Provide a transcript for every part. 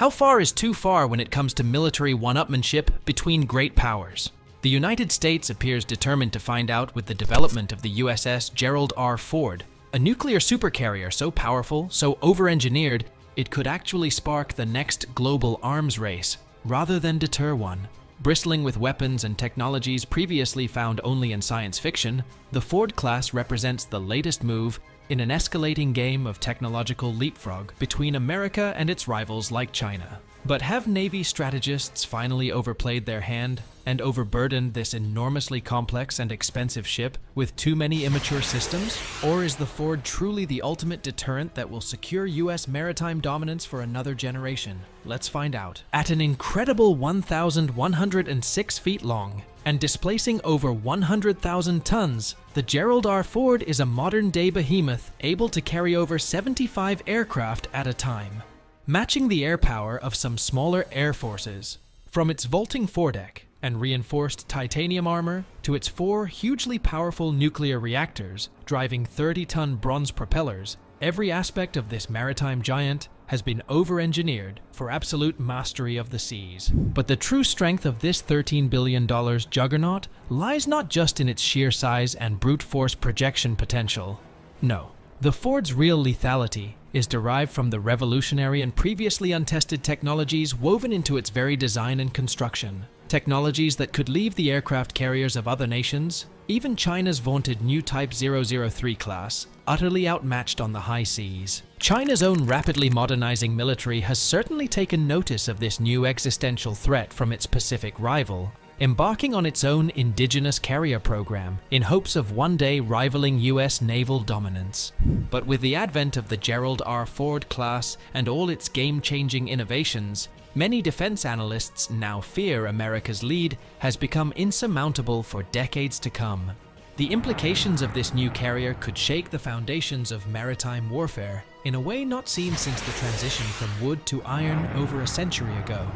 How far is too far when it comes to military one-upmanship between great powers? The United States appears determined to find out with the development of the USS Gerald R. Ford, a nuclear supercarrier so powerful, so over-engineered, it could actually spark the next global arms race, rather than deter one. Bristling with weapons and technologies previously found only in science fiction, the Ford class represents the latest move in an escalating game of technological leapfrog between America and its rivals like China. But have Navy strategists finally overplayed their hand and overburdened this enormously complex and expensive ship with too many immature systems? Or is the Ford truly the ultimate deterrent that will secure US maritime dominance for another generation? Let's find out. At an incredible 1,106 feet long and displacing over 100,000 tons, the Gerald R. Ford is a modern-day behemoth able to carry over 75 aircraft at a time, matching the air power of some smaller air forces. From its vaulting foredeck and reinforced titanium armor to its 4 hugely powerful nuclear reactors driving 30-ton bronze propellers, every aspect of this maritime giant has been over-engineered for absolute mastery of the seas. But the true strength of this $13 billion juggernaut lies not just in its sheer size and brute force projection potential. No, the Ford's real lethality is derived from the revolutionary and previously untested technologies woven into its very design and construction. Technologies that could leave the aircraft carriers of other nations, even China's vaunted new Type 003 class, utterly outmatched on the high seas. China's own rapidly modernizing military has certainly taken notice of this new existential threat from its Pacific rival, embarking on its own indigenous carrier program in hopes of one day rivaling US naval dominance. But with the advent of the Gerald R. Ford class and all its game-changing innovations, many defense analysts now fear America's lead has become insurmountable for decades to come. The implications of this new carrier could shake the foundations of maritime warfare in a way not seen since the transition from wood to iron over a century ago.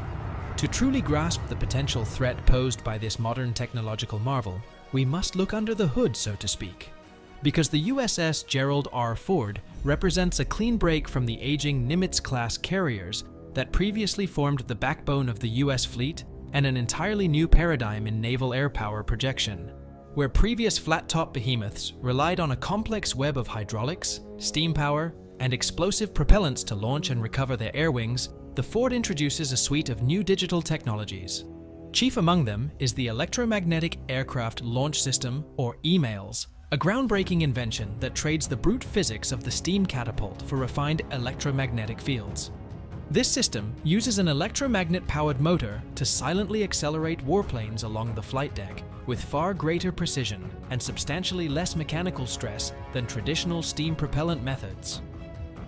To truly grasp the potential threat posed by this modern technological marvel, we must look under the hood, so to speak. Because the USS Gerald R. Ford represents a clean break from the aging Nimitz-class carriers that previously formed the backbone of the US fleet and an entirely new paradigm in naval air power projection. Where previous flat-top behemoths relied on a complex web of hydraulics, steam power, and explosive propellants to launch and recover their air wings, the Ford introduces a suite of new digital technologies. Chief among them is the Electromagnetic Aircraft Launch System, or EMALS, a groundbreaking invention that trades the brute physics of the steam catapult for refined electromagnetic fields. This system uses an electromagnet-powered motor to silently accelerate warplanes along the flight deck with far greater precision and substantially less mechanical stress than traditional steam propellant methods.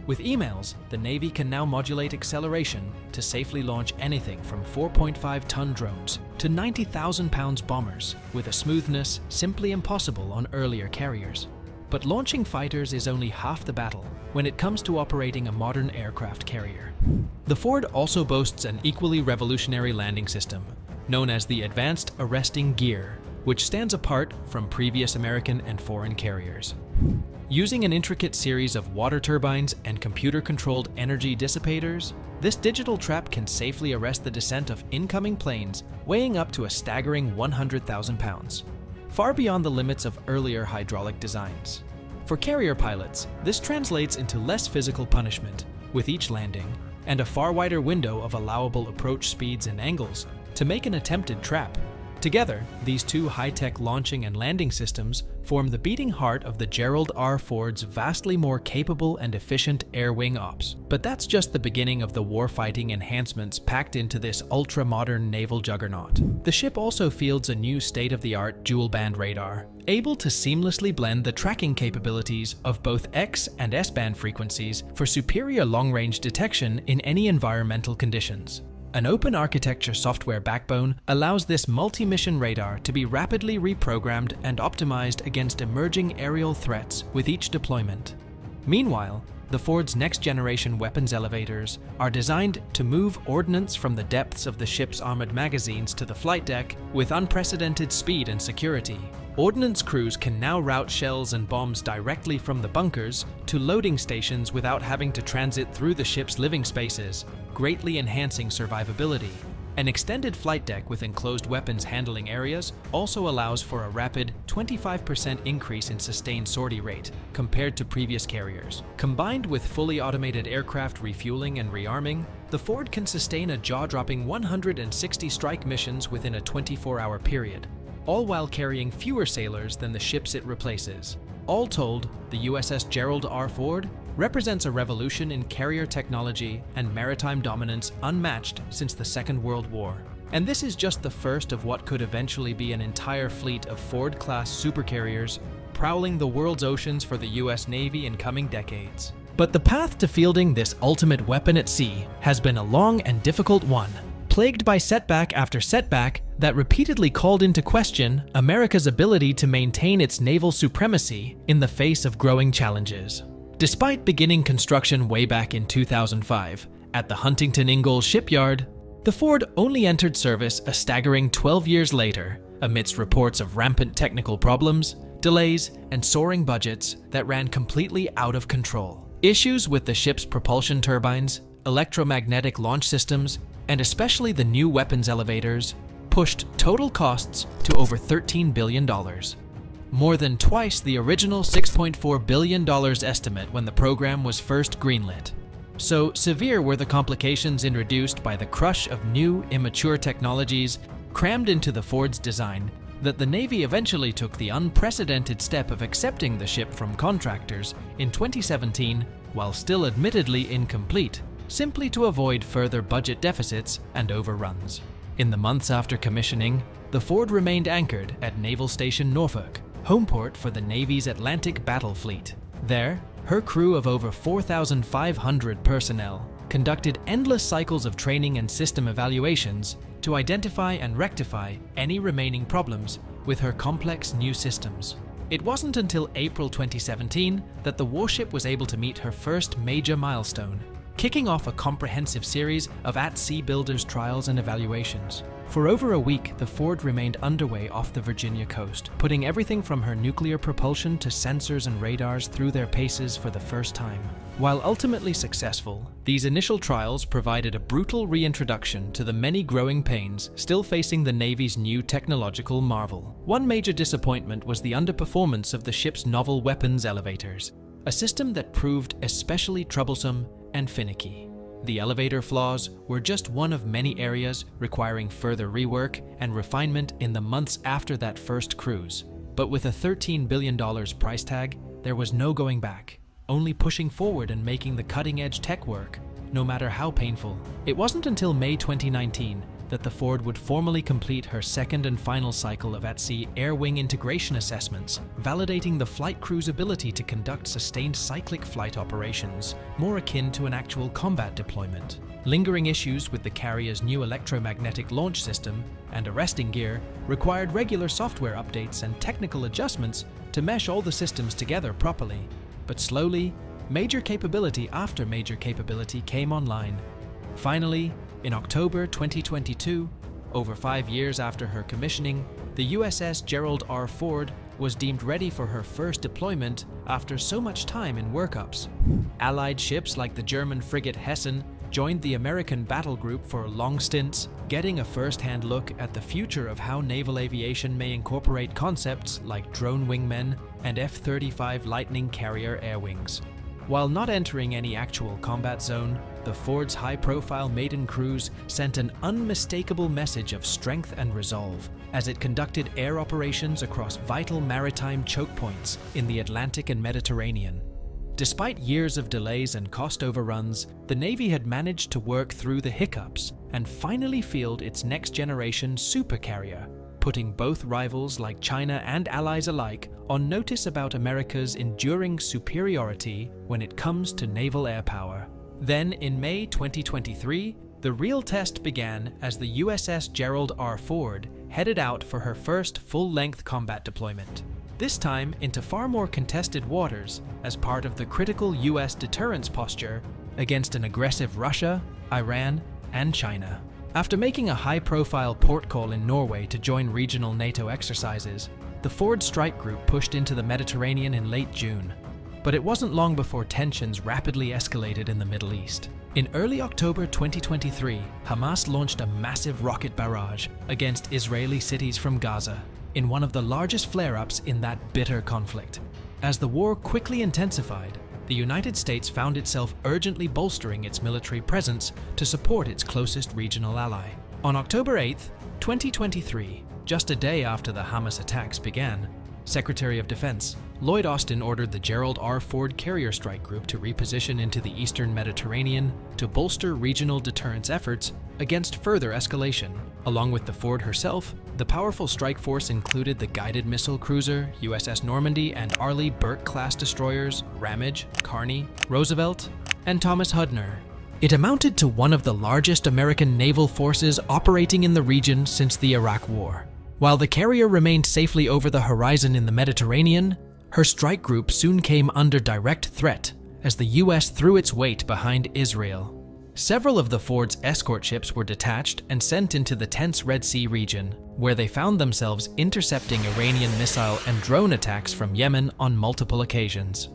With EMALS, the Navy can now modulate acceleration to safely launch anything from 4.5-ton drones to 90,000-pound bombers with a smoothness simply impossible on earlier carriers. But launching fighters is only half the battle when it comes to operating a modern aircraft carrier. The Ford also boasts an equally revolutionary landing system, known as the Advanced Arresting Gear, which stands apart from previous American and foreign carriers. Using an intricate series of water turbines and computer-controlled energy dissipators, this digital trap can safely arrest the descent of incoming planes weighing up to a staggering 100,000 pounds, far beyond the limits of earlier hydraulic designs. For carrier pilots, this translates into less physical punishment with each landing and a far wider window of allowable approach speeds and angles to make an attempted trap. Together, these two high-tech launching and landing systems form the beating heart of the Gerald R. Ford's vastly more capable and efficient air wing ops. But that's just the beginning of the warfighting enhancements packed into this ultra-modern naval juggernaut. The ship also fields a new state-of-the-art dual-band radar, able to seamlessly blend the tracking capabilities of both X and S-band frequencies for superior long-range detection in any environmental conditions. An open architecture software backbone allows this multi-mission radar to be rapidly reprogrammed and optimized against emerging aerial threats with each deployment. Meanwhile, the Ford's next-generation weapons elevators are designed to move ordnance from the depths of the ship's armored magazines to the flight deck with unprecedented speed and security. ordnance crews can now route shells and bombs directly from the bunkers to loading stations without having to transit through the ship's living spaces, greatly enhancing survivability. An extended flight deck with enclosed weapons handling areas also allows for a rapid 25% increase in sustained sortie rate compared to previous carriers. Combined with fully automated aircraft refueling and rearming, the Ford can sustain a jaw-dropping 160 strike missions within a 24-hour period, all while carrying fewer sailors than the ships it replaces. All told, the USS Gerald R. Ford represents a revolution in carrier technology and maritime dominance unmatched since the Second World War. And this is just the first of what could eventually be an entire fleet of Ford-class supercarriers prowling the world's oceans for the US Navy in coming decades. But the path to fielding this ultimate weapon at sea has been a long and difficult one, plagued by setback after setback that repeatedly called into question America's ability to maintain its naval supremacy in the face of growing challenges. Despite beginning construction way back in 2005 at the Huntington Ingalls shipyard, the Ford only entered service a staggering 12 years later, amidst reports of rampant technical problems, delays, and soaring budgets that ran completely out of control. Issues with the ship's propulsion turbines, electromagnetic launch systems, and especially the new weapons elevators pushed total costs to over $13 billion. More than twice the original $6.4 billion estimate when the program was first greenlit. So severe were the complications introduced by the crush of new, immature technologies crammed into the Ford's design that the Navy eventually took the unprecedented step of accepting the ship from contractors in 2017 while still admittedly incomplete, simply to avoid further budget deficits and overruns. In the months after commissioning, the Ford remained anchored at Naval Station Norfolk, home port for the Navy's Atlantic Battle Fleet. There, her crew of over 4,500 personnel conducted endless cycles of training and system evaluations to identify and rectify any remaining problems with her complex new systems. It wasn't until April 2017 that the warship was able to meet her first major milestone, kicking off a comprehensive series of at-sea builders trials and evaluations. For over a week, the Ford remained underway off the Virginia coast, putting everything from her nuclear propulsion to sensors and radars through their paces for the first time. While ultimately successful, these initial trials provided a brutal reintroduction to the many growing pains still facing the Navy's new technological marvel. One major disappointment was the underperformance of the ship's novel weapons elevators, a system that proved especially troublesome and finicky. The elevator flaws were just one of many areas requiring further rework and refinement in the months after that first cruise. But with a $13 billion price tag, there was no going back, only pushing forward and making the cutting-edge tech work, no matter how painful. It wasn't until May 2019 that the Ford would formally complete her second and final cycle of at-sea air-wing integration assessments, validating the flight crew's ability to conduct sustained cyclic flight operations, more akin to an actual combat deployment. Lingering issues with the carrier's new electromagnetic launch system and arresting gear required regular software updates and technical adjustments to mesh all the systems together properly. But slowly, major capability after major capability came online. Finally, in October 2022, over 5 years after her commissioning, the USS Gerald R. Ford was deemed ready for her first deployment after so much time in workups. Allied ships like the German frigate Hessen joined the American battle group for long stints, getting a first-hand look at the future of how naval aviation may incorporate concepts like drone wingmen and F-35 Lightning carrier air wings. While not entering any actual combat zone, the Ford's high-profile maiden cruise sent an unmistakable message of strength and resolve as it conducted air operations across vital maritime choke points in the Atlantic and Mediterranean. Despite years of delays and cost overruns, the Navy had managed to work through the hiccups and finally field its next-generation supercarrier, putting both rivals like China and allies alike on notice about America's enduring superiority when it comes to naval air power. Then, in May 2023, the real test began as the USS Gerald R. Ford headed out for her first full-length combat deployment, this time into far more contested waters as part of the critical US deterrence posture against an aggressive Russia, Iran, and China. After making a high-profile port call in Norway to join regional NATO exercises, the Ford strike group pushed into the Mediterranean in late June. But it wasn't long before tensions rapidly escalated in the Middle East. In early October 2023, Hamas launched a massive rocket barrage against Israeli cities from Gaza, in one of the largest flare-ups in that bitter conflict. As the war quickly intensified, the United States found itself urgently bolstering its military presence to support its closest regional ally. On October 8, 2023, just a day after the Hamas attacks began, Secretary of Defense Lloyd Austin ordered the Gerald R. Ford carrier strike group to reposition into the eastern Mediterranean to bolster regional deterrence efforts against further escalation. Along with the Ford herself, the powerful strike force included the guided missile cruiser USS Normandy and Arleigh Burke-class destroyers Ramage, Kearney, Roosevelt, and Thomas Hudner. It amounted to one of the largest American naval forces operating in the region since the Iraq War. While the carrier remained safely over the horizon in the Mediterranean, her strike group soon came under direct threat as the US threw its weight behind Israel. Several of the Ford's escort ships were detached and sent into the tense Red Sea region, where they found themselves intercepting Iranian missile and drone attacks from Yemen on multiple occasions.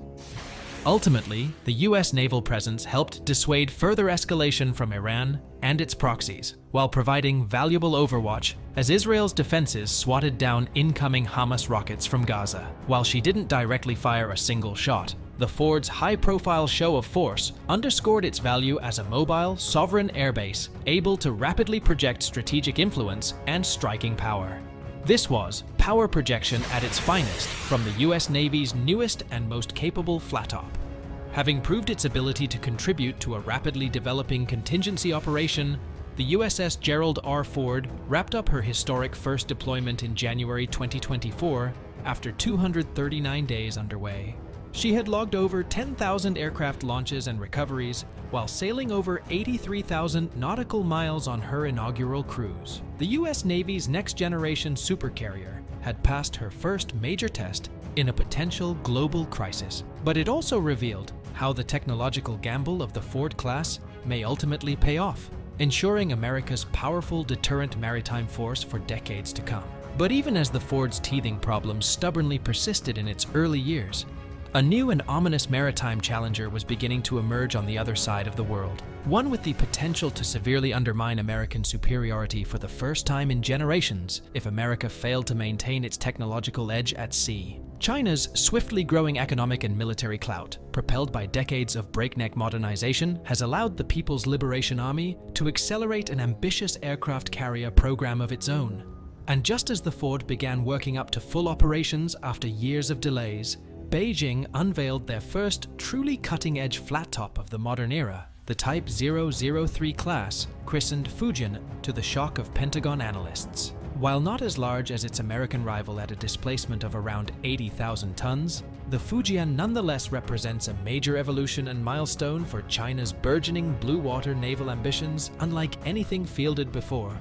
Ultimately, the US naval presence helped dissuade further escalation from Iran and its proxies, while providing valuable overwatch as Israel's defenses swatted down incoming Hamas rockets from Gaza. While she didn't directly fire a single shot, the Ford's high-profile show of force underscored its value as a mobile, sovereign airbase able to rapidly project strategic influence and striking power. This was power projection at its finest from the US Navy's newest and most capable flat-top. Having proved its ability to contribute to a rapidly developing contingency operation, the USS Gerald R. Ford wrapped up her historic first deployment in January 2024 after 239 days underway. She had logged over 10,000 aircraft launches and recoveries while sailing over 83,000 nautical miles on her inaugural cruise. The US Navy's next-generation supercarrier had passed her first major test in a potential global crisis, but it also revealed how the technological gamble of the Ford class may ultimately pay off, ensuring America's powerful deterrent maritime force for decades to come. But even as the Ford's teething problems stubbornly persisted in its early years, a new and ominous maritime challenger was beginning to emerge on the other side of the world, one with the potential to severely undermine American superiority for the first time in generations if America failed to maintain its technological edge at sea. China's swiftly growing economic and military clout, propelled by decades of breakneck modernization, has allowed the People's Liberation Army to accelerate an ambitious aircraft carrier program of its own. And just as the Ford began working up to full operations after years of delays, Beijing unveiled their first truly cutting-edge flat-top of the modern era, the Type 003 class, christened Fujian to the shock of Pentagon analysts. While not as large as its American rival at a displacement of around 80,000 tons, the Fujian nonetheless represents a major evolution and milestone for China's burgeoning blue water naval ambitions unlike anything fielded before.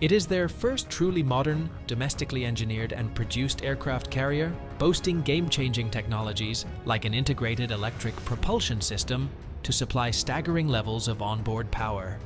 It is their first truly modern, domestically engineered and produced aircraft carrier, boasting game-changing technologies like an integrated electric propulsion system to supply staggering levels of onboard power.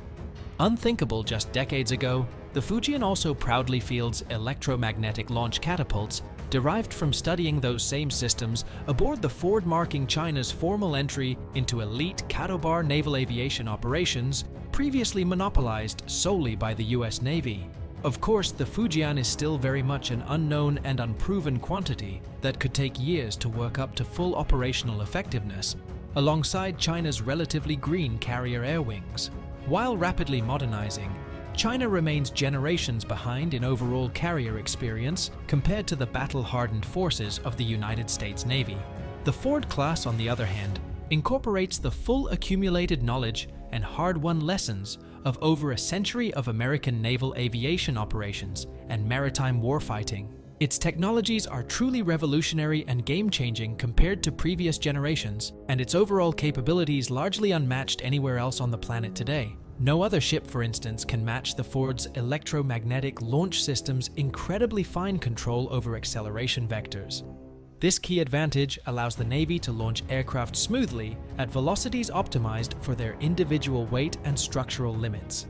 Unthinkable just decades ago, the Fujian also proudly fields electromagnetic launch catapults derived from studying those same systems aboard the Ford, marking China's formal entry into elite Kato-bar naval aviation operations previously monopolized solely by the US Navy. Of course, the Fujian is still very much an unknown and unproven quantity that could take years to work up to full operational effectiveness, alongside China's relatively green carrier air wings. While rapidly modernizing, China remains generations behind in overall carrier experience compared to the battle-hardened forces of the United States Navy. The Ford class, on the other hand, incorporates the full accumulated knowledge and hard-won lessons of over a century of American naval aviation operations and maritime warfighting. Its technologies are truly revolutionary and game-changing compared to previous generations, and its overall capabilities largely unmatched anywhere else on the planet today. No other ship, for instance, can match the Ford's electromagnetic launch system's incredibly fine control over acceleration vectors. This key advantage allows the Navy to launch aircraft smoothly at velocities optimized for their individual weight and structural limits,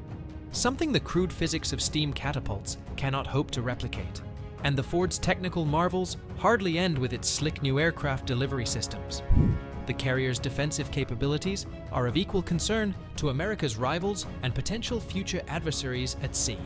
something the crude physics of steam catapults cannot hope to replicate. And the Ford's technical marvels hardly end with its slick new aircraft delivery systems. The carrier's defensive capabilities are of equal concern to America's rivals and potential future adversaries at sea.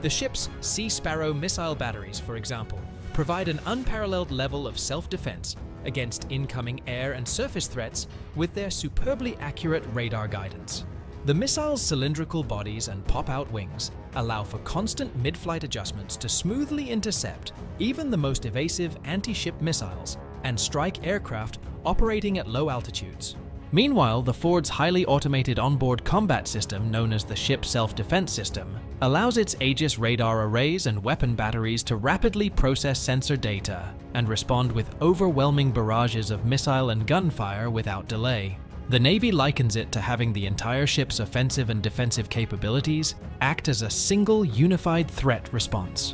The ship's Sea Sparrow missile batteries, for example, provide an unparalleled level of self-defense against incoming air and surface threats with their superbly accurate radar guidance. The missile's cylindrical bodies and pop-out wings allow for constant mid-flight adjustments to smoothly intercept even the most evasive anti-ship missiles and strike aircraft operating at low altitudes. Meanwhile, the Ford's highly automated onboard combat system, known as the Ship Self-Defense System, allows its Aegis radar arrays and weapon batteries to rapidly process sensor data and respond with overwhelming barrages of missile and gunfire without delay. The Navy likens it to having the entire ship's offensive and defensive capabilities act as a single unified threat response.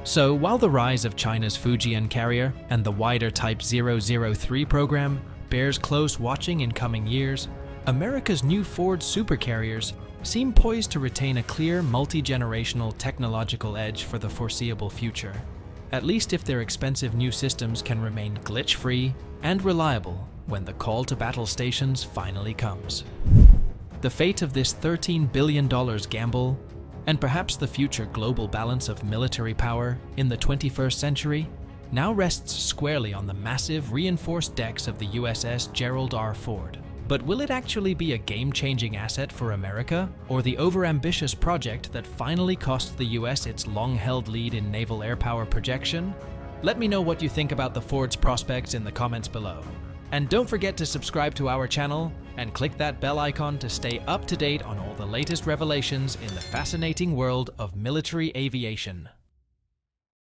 So, while the rise of China's Fujian carrier and the wider Type 003 program bears close watching in coming years, America's new Ford supercarriers seem poised to retain a clear multi-generational technological edge for the foreseeable future, at least if their expensive new systems can remain glitch-free and reliable when the call to battle stations finally comes. The fate of this $13 billion gamble, and perhaps the future global balance of military power in the 21st century, now rests squarely on the massive reinforced decks of the USS Gerald R. Ford. But will it actually be a game-changing asset for America, or the overambitious project that finally cost the US its long-held lead in naval air power projection? Let me know what you think about the Ford's prospects in the comments below. And don't forget to subscribe to our channel and click that bell icon to stay up to date on all the latest revelations in the fascinating world of military aviation.